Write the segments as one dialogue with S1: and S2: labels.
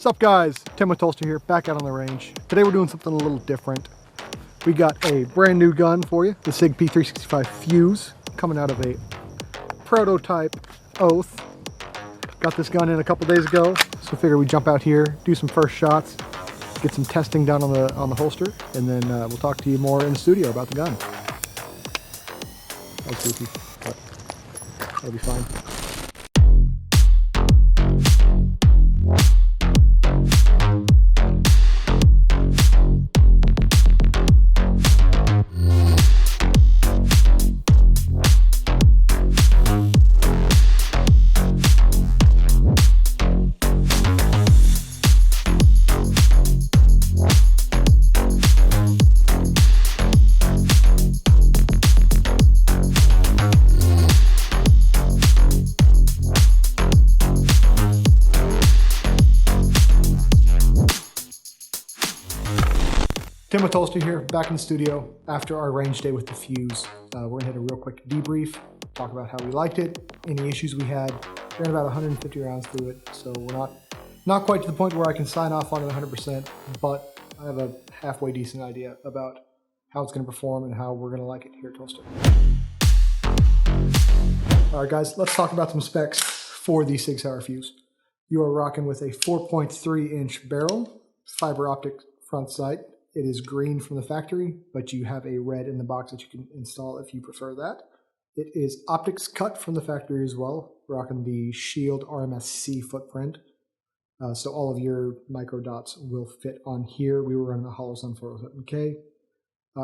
S1: What's up guys, Tim with Tulster here, back out on the range. Today we're doing something a little different. We got a brand new gun for you, the Sig P365-FUSE, coming out of a prototype Oath. Got this gun in a couple days ago, so figure we jump out here, do some first shots, get some testing done on the holster, and then we'll talk to you more in the studio about the gun. That was goofy, but that'll be fine. Tim with Tulster here, back in the studio after our range day with the FUSE. We're gonna hit a real quick debrief, talk about how we liked it, any issues we had. Ran about 150 rounds through it, so we're not quite to the point where I can sign off on it 100%, but I have a halfway decent idea about how it's gonna perform and how we're gonna like it here at Tulster. All right guys, let's talk about some specs for the Sig Sauer FUSE. You are rocking with a 4.3-inch barrel, fiber optic front sight. It is green from the factory, but you have a red in the box that you can install if you prefer that. It is optics cut from the factory as well, rocking the Shield RMSC footprint. So all of your micro dots will fit on here. We were running a hollow Sun 407K.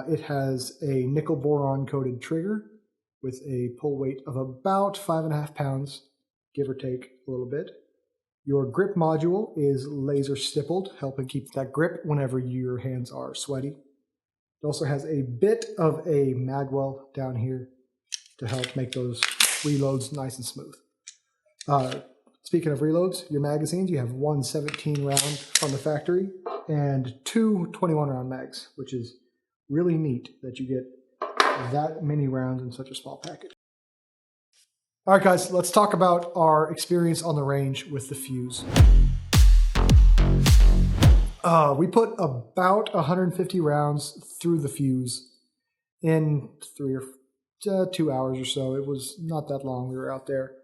S1: It has a nickel boron coated trigger with a pull weight of about 5.5 pounds, give or take a little bit. Your grip module is laser stippled, helping keep that grip whenever your hands are sweaty. It also has a bit of a mag well down here to help make those reloads nice and smooth. Speaking of reloads, your magazines, you have one 17 round from the factory and two 21 round mags, which is really neat that you get that many rounds in such a small package. All right, guys, let's talk about our experience on the range with the FUSE. We put about 150 rounds through the FUSE in 2 hours or so. It was not that long we were out there.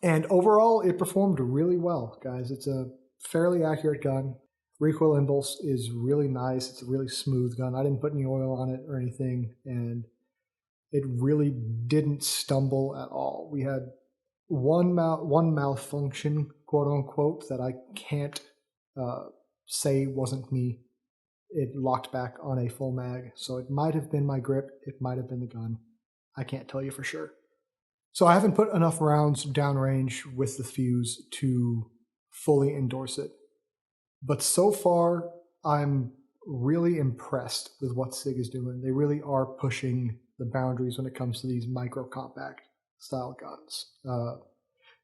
S1: And overall, it performed really well, guys. It's a fairly accurate gun. Recoil impulse is really nice. It's a really smooth gun. I didn't put any oil on it or anything, and it really didn't stumble at all. We had one malfunction, quote unquote, that I can't say wasn't me. It locked back on a full mag. So it might have been my grip. It might have been the gun. I can't tell you for sure. So I haven't put enough rounds downrange with the FUSE to fully endorse it. But so far, I'm really impressed with what Sig is doing. They really are pushing the boundaries when it comes to these micro compact style guns.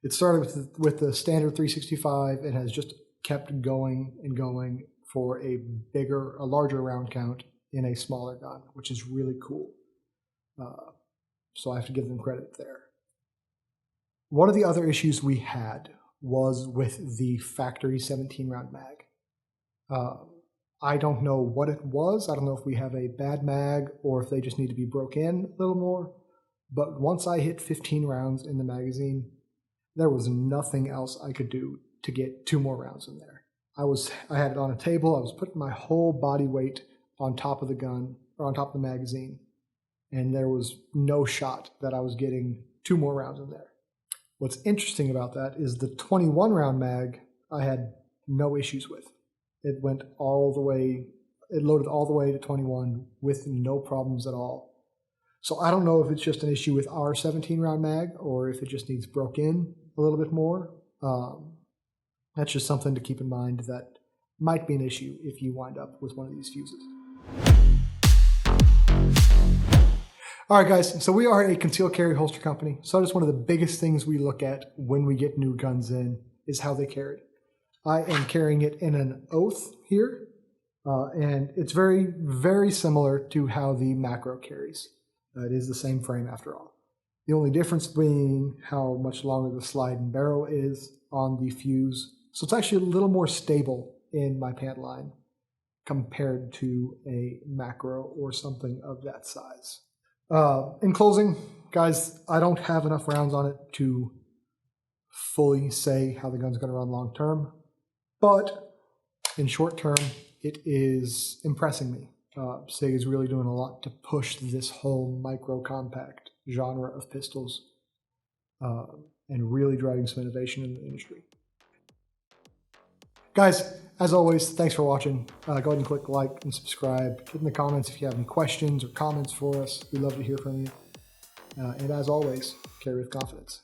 S1: It started with the standard 365 and has just kept going and going for a larger round count in a smaller gun, which is really cool. So I have to give them credit there. One of the other issues we had was with the factory 17 round mag. I don't know what it was. I don't know if we have a bad mag or if they just need to be broke in a little more. But once I hit 15 rounds in the magazine, there was nothing else I could do to get 2 more rounds in there. I had it on a table. I was putting my whole body weight on top of the gun, or on top of the magazine, and there was no shot that I was getting 2 more rounds in there. What's interesting about that is the 21 round mag I had no issues with. It went all the way, it loaded all the way to 21 with no problems at all. So I don't know if it's just an issue with our 17 round mag or if it just needs broke in a little bit more. That's just something to keep in mind that might be an issue if you wind up with one of these FUSEs. All right, guys, so we are a concealed carry holster company. So that's one of the biggest things we look at when we get new guns in is how they carry. I am carrying it in an Oath here, and it's very, very similar to how the macro carries. It is the same frame after all. The only difference being how much longer the slide and barrel is on the FUSE So it's actually a little more stable in my pant line compared to a macro or something of that size. In closing, guys, I don't have enough rounds on it to fully say how the gun's going to run long term, but in short term, it is impressing me. Sig is really doing a lot to push this whole micro compact genre of pistols and really driving some innovation in the industry. Guys, as always, thanks for watching. Go ahead and click like and subscribe. Get in the comments if you have any questions or comments for us. We'd love to hear from you. And as always, carry with confidence.